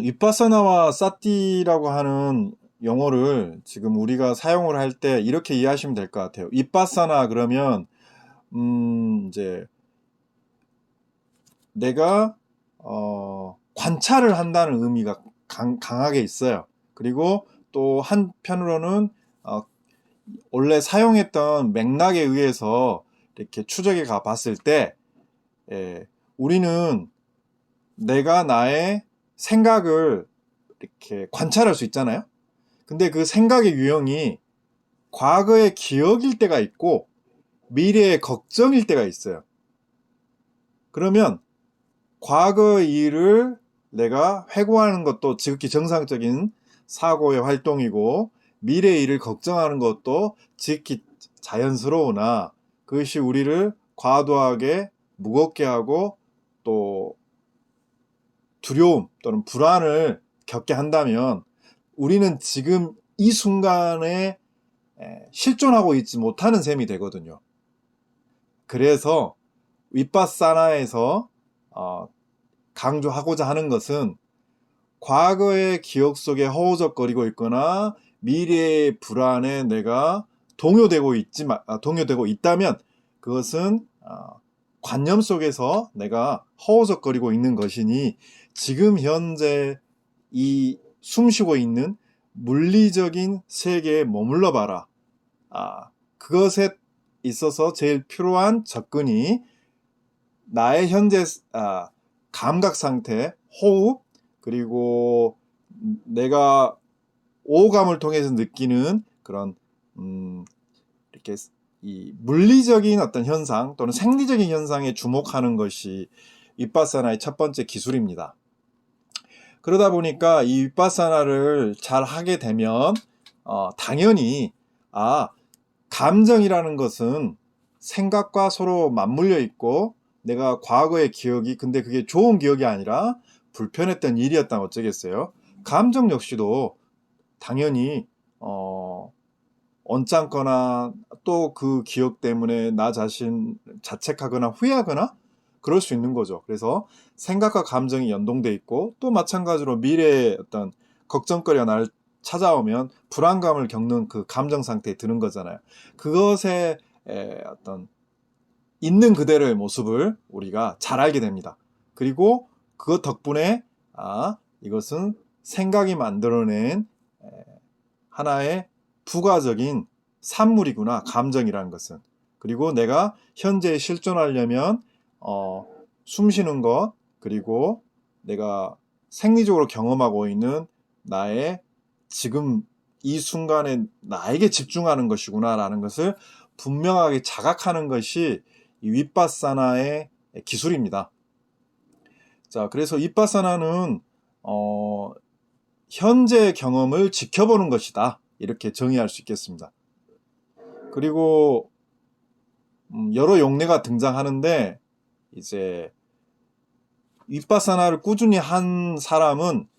윗바사나와 사티라고 하는 용어를 지금 우리가 사용을 할 때 이렇게 이해하시면 될 것 같아요. 윗바사나 그러면 이제 내가 관찰을 한다는 의미가 강하게 있어요. 그리고 또 한편으로는 원래 사용했던 맥락에 의해서 이렇게 추적해 가 봤을 때 우리는 내가 나의 생각을 이렇게 관찰할 수 있잖아요. 근데 그 생각의 유형이 과거의 기억일 때가 있고 미래의 걱정일 때가 있어요. 그러면 과거의 일을 내가 회고하는 것도 지극히 정상적인 사고의 활동이고 미래의 일을 걱정하는 것도 지극히 자연스러우나 그것이 우리를 과도하게 무겁게 하고 또 두려움 또는 불안을 겪게 한다면 우리는 지금 이 순간에 실존하고 있지 못하는 셈이 되거든요. 그래서 윗바사나에서 강조하고자 하는 것은 과거의 기억 속에 허우적거리고 있거나 미래의 불안에 내가 동요되고 있다면 그것은 관념 속에서 내가 허우적거리고 있는 것이니 지금 현재 이 숨쉬고 있는 물리적인 세계에 머물러 봐라. 그것에 있어서 제일 필요한 접근이 나의 현재 감각 상태, 호흡, 그리고 내가 오감을 통해서 느끼는 그런 이렇게 이 물리적인 어떤 현상 또는 생리적인 현상에 주목하는 것이 윗바사나의 첫 번째 기술입니다. 그러다 보니까 이 윗바사나를 잘 하게 되면 당연히 감정이라는 것은 생각과 서로 맞물려 있고 내가 과거의 기억이 근데 그게 좋은 기억이 아니라 불편했던 일이었다면 어쩌겠어요. 감정 역시도 당연히 언짢거나 또 그 기억 때문에 나 자신 자책하거나 후회하거나 그럴 수 있는 거죠. 그래서 생각과 감정이 연동돼 있고 또 마찬가지로 미래의 어떤 걱정거리가 나를 찾아오면 불안감을 겪는 그 감정 상태에 드는 거잖아요. 그것에 어떤 있는 그대로의 모습을 우리가 잘 알게 됩니다. 그리고 그것 덕분에 이것은 생각이 만들어낸 하나의 부가적인 산물이구나, 감정이라는 것은. 그리고 내가 현재에 실존하려면 숨쉬는 것, 그리고 내가 생리적으로 경험하고 있는 나의 지금 이 순간에 나에게 집중하는 것이구나 라는 것을 분명하게 자각하는 것이 이 윗바사나의 기술입니다. 자, 그래서 윗바사나는 현재 경험을 지켜보는 것이다. 이렇게 정의할 수 있겠습니다. 그리고 여러 용례가 등장하는데 이제 윗바사나를 꾸준히 한 사람은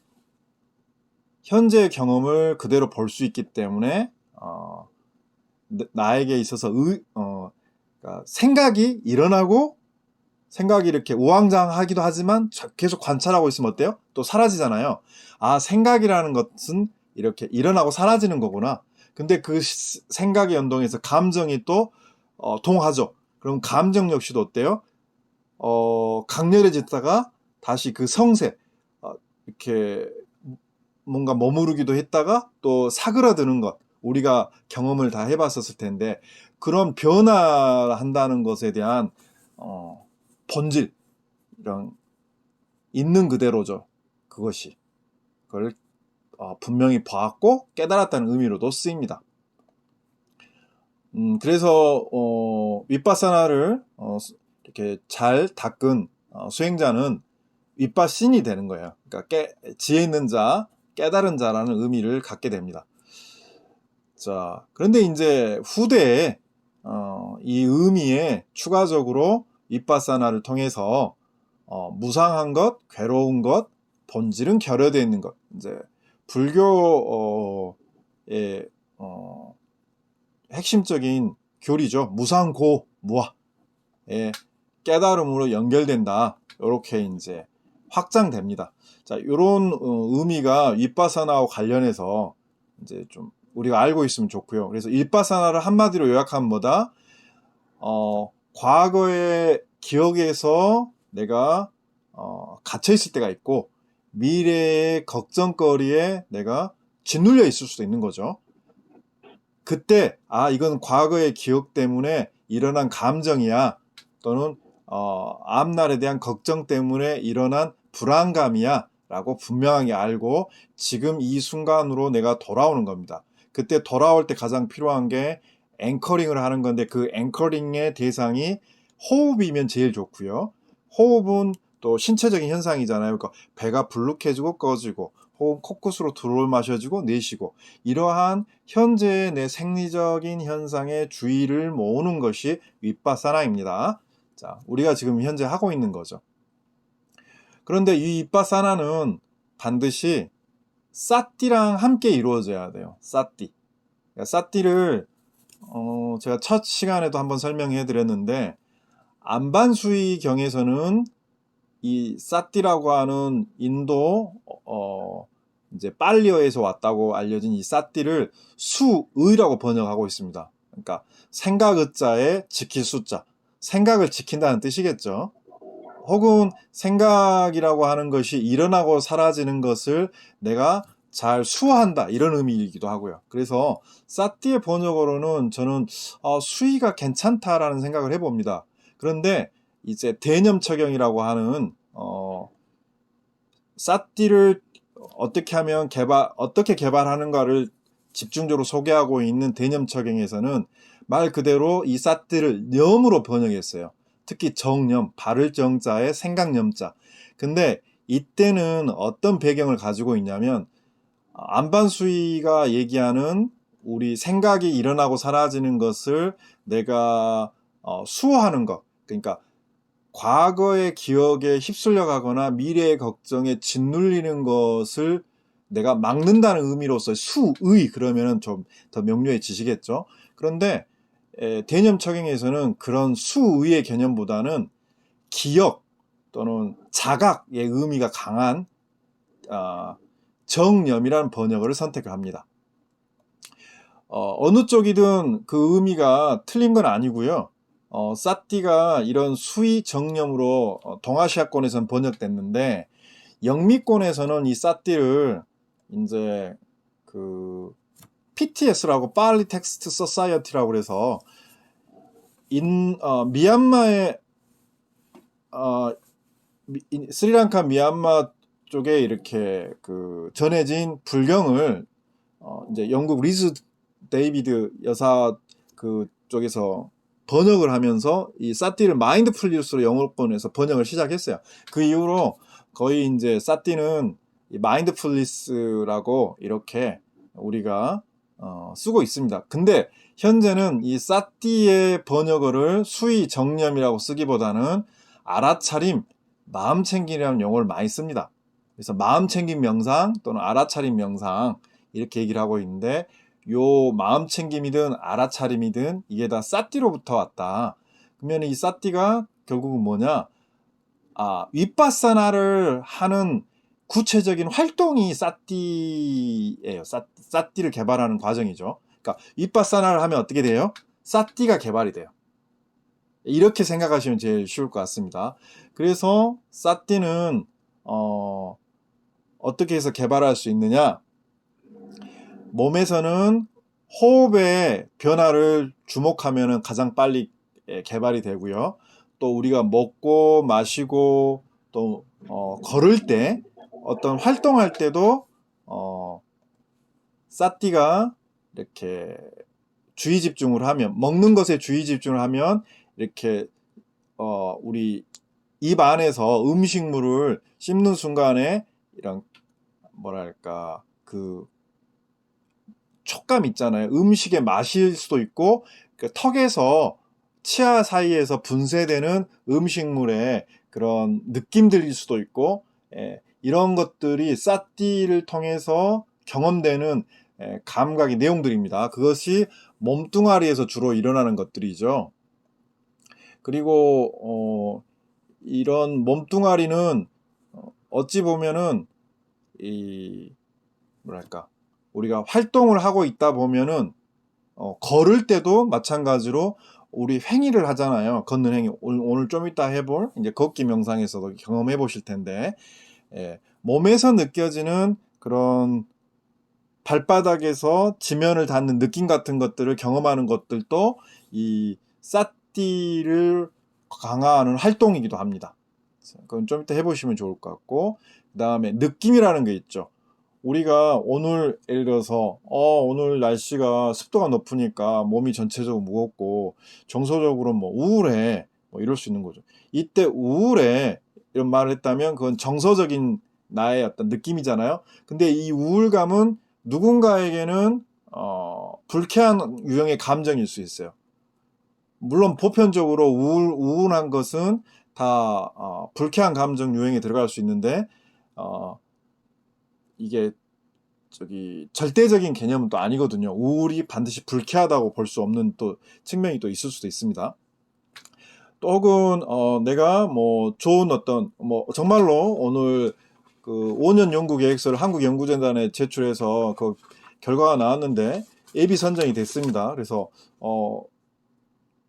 현재 경험을 그대로 볼 수 있기 때문에 나에게 있어서 그러니까 생각이 일어나고 생각이 이렇게 우왕좌왕하기도 하지만 계속 관찰하고 있으면 어때요? 또 사라지잖아요. 생각이라는 것은 이렇게 일어나고 사라지는 거구나. 근데 그 생각의 연동에서 감정이 또 동하죠. 그럼 감정 역시도 어때요? 강렬해졌다가 다시 그 성세 이렇게 뭔가 머무르기도 했다가 또 사그라드는 것 우리가 경험을 다 해봤었을 텐데 그런 변화한다는 것에 대한 본질 이런 있는 그대로죠. 그것이 그걸 분명히 봤고 깨달았다는 의미로도 쓰입니다. 그래서 윗바사나를 이렇게 잘 닦은 수행자는 윗바신이 되는 거예요. 그러니까 지혜 있는 자, 깨달은 자라는 의미를 갖게 됩니다. 자, 그런데 이제 후대에 이 의미에 추가적으로 윗바사나를 통해서 무상한 것, 괴로운 것, 본질은 결여되어 있는 것. 이제 불교의 핵심적인 교리죠. 무상고 무아의 깨달음으로 연결된다. 이렇게 이제 확장됩니다. 자, 요런 의미가 윗바사나와 관련해서 이제 좀 우리가 알고 있으면 좋고요. 그래서 일바사나를 한마디로 요약하면 뭐다? 과거의 기억에서 내가 갇혀 있을 때가 있고 미래의 걱정거리에 내가 짓눌려 있을 수도 있는 거죠. 그때 이건 과거의 기억 때문에 일어난 감정이야, 또는 앞날에 대한 걱정 때문에 일어난 불안감이야 라고 분명하게 알고 지금 이 순간으로 내가 돌아오는 겁니다. 그때 돌아올 때 가장 필요한 게 앵커링을 하는 건데, 그 앵커링의 대상이 호흡이면 제일 좋고요. 호흡은 또 신체적인 현상이잖아요. 그러니까 배가 불룩해지고 꺼지고, 호흡 코끝으로 들어 마셔지고 내쉬고, 이러한 현재의 내 생리적인 현상에 주의를 모으는 것이 윗바사나입니다. 자, 우리가 지금 현재 하고 있는 거죠. 그런데 이 윗바사나는 반드시 사띠랑 함께 이루어져야 돼요. 사띠. 그러니까 사띠를 제가 첫 시간에도 한번 설명해 드렸는데, 안반수이 경에서는 이 사띠라고 하는 인도 이제 빨리어에서 왔다고 알려진 이 사띠를 수의라고 번역하고 있습니다. 그러니까 생각의자에 지킬 숫자, 생각을 지킨다는 뜻이겠죠. 혹은 생각이라고 하는 것이 일어나고 사라지는 것을 내가 잘 수호한다, 이런 의미이기도 하고요. 그래서 사띠의 번역어로는 저는 수의가 괜찮다라는 생각을 해봅니다. 그런데 이제 대념척용이라고 하는 사띠를 어떻게 하면 어떻게 개발하는가를 집중적으로 소개하고 있는 대념척용에서는 말 그대로 이 사띠를 념으로 번역했어요. 특히 정념, 바를 정자에 생각념자. 근데 이때는 어떤 배경을 가지고 있냐면, 안반수이가 얘기하는 우리 생각이 일어나고 사라지는 것을 내가 수호하는 것, 그러니까 과거의 기억에 휩쓸려 가거나 미래의 걱정에 짓눌리는 것을 내가 막는다는 의미로서 수의, 그러면은 좀 더 명료해지시겠죠. 그런데 대념척용에서는 그런 수의의 개념보다는 기억 또는 자각의 의미가 강한 정념이라는 번역어를 선택을 합니다. 어느 쪽이든 그 의미가 틀린 건 아니고요. 사띠가 이런 수의 정념으로 동아시아권에서는 번역됐는데, 영미권에서는 이 사띠를 이제 그 PTS라고 빨리 텍스트 소사이어티라고 그래서 미얀마의 스리랑카 미얀마 쪽에 이렇게 그 전해진 불경을 이제 영국 리즈 데이비드 여사 그 쪽에서 번역을 하면서 이 사띠를 마인드풀리스로 영어권에서 번역을 시작했어요. 그 이후로 거의 이제 사띠는 마인드풀리스라고 이렇게 우리가 쓰고 있습니다. 근데 현재는 이 사띠의 번역어를 수의 정념이라고 쓰기보다는 알아차림, 마음챙김이라는 용어를 많이 씁니다. 그래서 마음챙김 명상 또는 알아차림 명상, 이렇게 얘기를 하고 있는데, 요 마음챙김이든 알아차림이든 이게 다 사띠로부터 왔다. 그러면 이 사띠가 결국은 뭐냐? 윗바사나를 하는 구체적인 활동이 사띠예요. 사띠를 개발하는 과정이죠. 그러니까 윗바사나를 하면 어떻게 돼요? 사띠가 개발이 돼요. 이렇게 생각하시면 제일 쉬울 것 같습니다. 그래서 사띠는 어떻게 해서 개발할 수 있느냐? 몸에서는 호흡의 변화를 주목하면 가장 빨리 개발이 되고요. 또 우리가 먹고 마시고 또 걸을 때, 어떤 활동할 때도 사띠가 이렇게 주의 집중을 하면, 먹는 것에 주의 집중을 하면 이렇게 우리 입 안에서 음식물을 씹는 순간에 이런 뭐랄까 그 촉감 있잖아요. 음식의 맛일 수도 있고, 그 턱에서 치아 사이에서 분쇄되는 음식물의 그런 느낌들일 수도 있고, 이런 것들이 사띠를 통해서 경험되는 감각의 내용들입니다. 그것이 몸뚱아리에서 주로 일어나는 것들이죠. 그리고 이런 몸뚱아리는 어찌 보면은 이 뭐랄까 우리가 활동을 하고 있다 보면은 걸을 때도 마찬가지로 우리 행위를 하잖아요. 걷는 행위. 오늘 좀 이따 해볼 이제 걷기 명상에서도 경험해 보실 텐데, 예, 몸에서 느껴지는 그런 발바닥에서 지면을 닿는 느낌 같은 것들을 경험하는 것들도 이 사띠를 강화하는 활동이기도 합니다. 그건 좀 이따 해보시면 좋을 것 같고, 그 다음에 느낌이라는 게 있죠. 우리가 오늘 예를 들어서 오늘 날씨가 습도가 높으니까 몸이 전체적으로 무겁고 정서적으로 뭐 우울해 뭐 이럴 수 있는 거죠. 이때 우울해 이런 말을 했다면 그건 정서적인 나의 어떤 느낌이잖아요. 근데 이 우울감은 누군가에게는 불쾌한 유형의 감정일 수 있어요. 물론 보편적으로 우울한 것은 다 불쾌한 감정 유형에 들어갈 수 있는데 이게 절대적인 개념은 또 아니거든요. 우울이 반드시 불쾌하다고 볼 수 없는 또 측면이 또 있을 수도 있습니다. 또 혹은 내가 뭐 좋은 어떤 뭐 정말로 오늘 그 5년 연구 계획서를 한국연구재단에 제출해서 그 결과가 나왔는데 예비 선정이 됐습니다. 그래서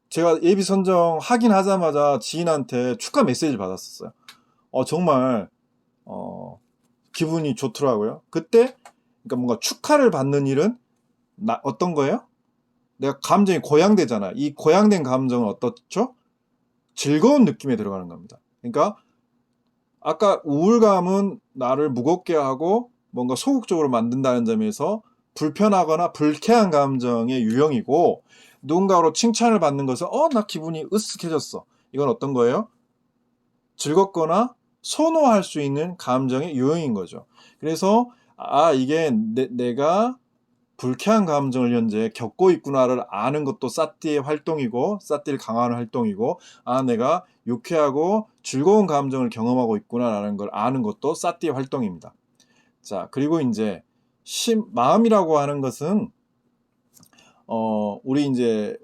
제가 예비 선정 확인하자마자 지인한테 축하 메시지를 받았었어요. 정말 기분이 좋더라고요. 그때 그러니까 뭔가 축하를 받는 일은 어떤 거예요? 내가 감정이 고양되잖아. 이 고양된 감정은 어떻죠? 즐거운 느낌에 들어가는 겁니다. 그러니까 아까 우울감은 나를 무겁게 하고 뭔가 소극적으로 만든다는 점에서 불편하거나 불쾌한 감정의 유형이고, 누군가로 칭찬을 받는 것은 나 기분이 으쓱해졌어. 이건 어떤 거예요? 즐겁거나 선호할 수 있는 감정의 유형인 거죠. 그래서 이게 내가 불쾌한 감정을 현재 겪고 있구나를 아는 것도 사띠의 활동이고, 사띠를 강화하는 활동이고, 내가 유쾌하고 즐거운 감정을 경험하고 있구나라는 걸 아는 것도 사띠의 활동입니다. 자, 그리고 이제 마음이라고 하는 것은 우리 이제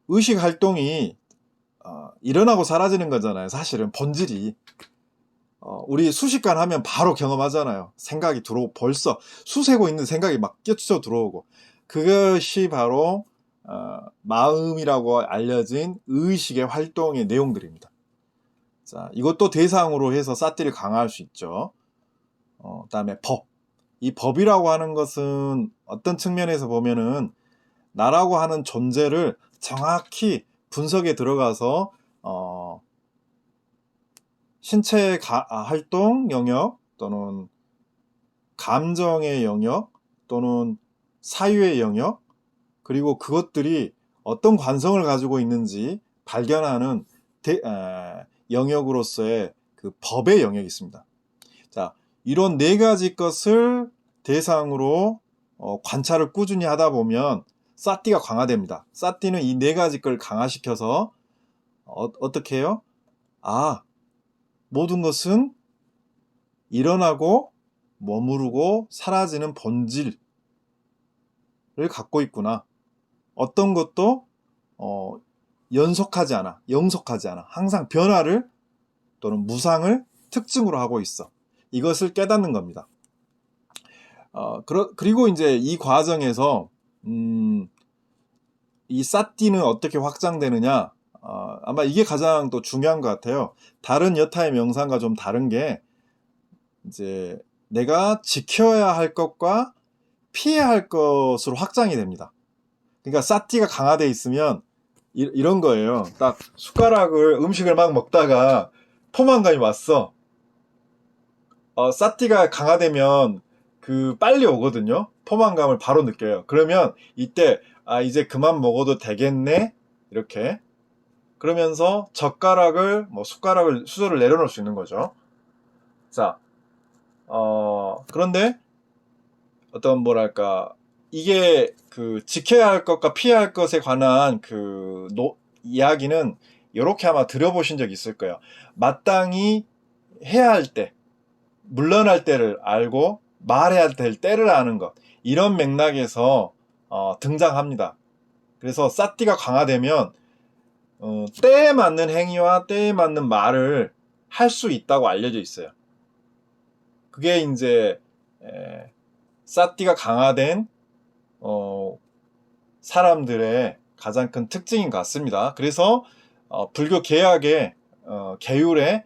의식 활동이 일어나고 사라지는 거잖아요. 사실은 본질이. 우리 수십간 하면 바로 경험하잖아요. 생각이 들어오고 벌써 수세고 있는 생각이 막 끼쳐 들어오고, 그것이 바로 마음이라고 알려진 의식의 활동의 내용들입니다. 자, 이것도 대상으로 해서 사띠를 강화할 수 있죠. 그다음에 법. 이 법이라고 하는 것은 어떤 측면에서 보면은 나라고 하는 존재를 정확히 분석에 들어가서 신체의 활동 영역 또는 감정의 영역 또는 사유의 영역, 그리고 그것들이 어떤 관성을 가지고 있는지 발견하는 영역으로서의 그 법의 영역이 있습니다. 자, 이런 네 가지 것을 대상으로 관찰을 꾸준히 하다 보면 사띠가 강화됩니다. 사띠는 이 네 가지 걸 강화시켜서 어떻게 해요? 모든 것은 일어나고 머무르고 사라지는 본질을 갖고 있구나. 어떤 것도 영속하지 않아. 항상 변화를 또는 무상을 특징으로 하고 있어. 이것을 깨닫는 겁니다. 그리고 이제 이 과정에서 이 사띠는 어떻게 확장되느냐? 아마 이게 가장 또 중요한 것 같아요. 다른 여타의 명상과 좀 다른 게 이제 내가 지켜야 할 것과 피해야 할 것으로 확장이 됩니다. 그러니까 사띠가 강화되어 있으면 이런 거예요. 딱 음식을 막 먹다가 포만감이 왔어. 사띠가 강화되면 빨리 오거든요. 포만감을 바로 느껴요. 그러면 이때 이제 그만 먹어도 되겠네, 이렇게 그러면서 숟가락을 수저를 내려놓을 수 있는 거죠. 자, 그런데 이게 지켜야 할 것과 피해야 할 것에 관한 이야기는 이렇게 아마 들어보신 적 있을 거예요. 마땅히 해야 할 때, 물러날 때를 알고 말해야 될 때를 아는 것, 이런 맥락에서 등장합니다. 그래서 사띠가 강화되면 때에 맞는 행위와 때에 맞는 말을 할 수 있다고 알려져 있어요. 그게 이제 사띠가 강화된 사람들의 가장 큰 특징인 것 같습니다. 그래서 불교 개학의 계율의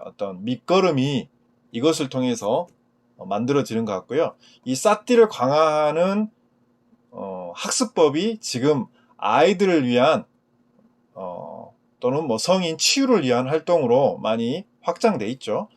어떤 밑거름이 이것을 통해서 만들어지는 것 같고요. 이 사띠를 강화하는 학습법이 지금 아이들을 위한 또는 뭐 성인 치유를 위한 활동으로 많이 확장돼 있죠.